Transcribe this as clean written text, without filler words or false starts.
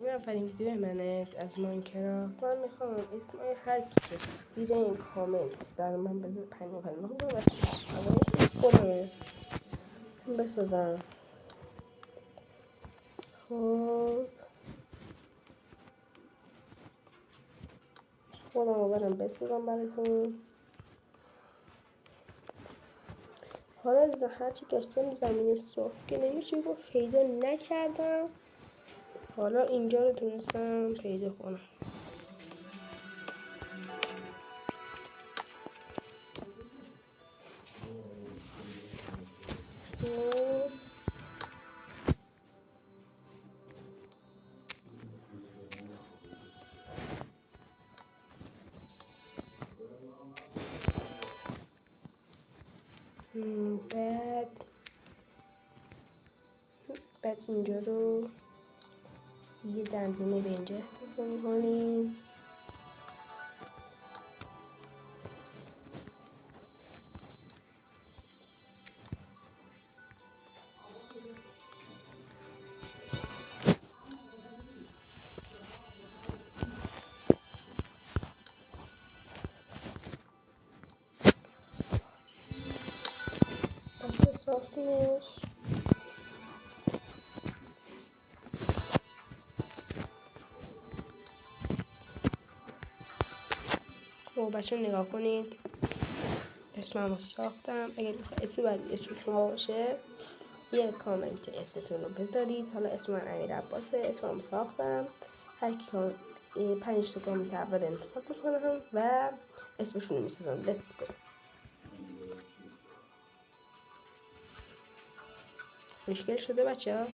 این اولین ویدیو منه از ماینکرافت. من میخوام اسمای هر کی که دیده این کامنت برای من بذاره 55 و اولش خودمه بسازم. خب خودم رو برم بسازم براتون. حالا هرچی گشتم زمین صاف که نمیشه گفت پیدا نکردم. حالا اینجا رو تونستم پیدا کنم. بعد اینجا رو یه دندونه به اینجا می‌کنیم. باشه ساختیمش. خب بچه نگاه کنید، اسمم رو ساختم. اگر میخواید اسم بعدی اسم شما باشه یه کامنت اسمتون رو بذارید. حالا اسم من امیر عباسه، اسمم رو ساختم. هر کی 5 تا کامنت اول انتخاب میکنم و اسمشون رو میسازم. دست کنم مشکل شده بچه ها؟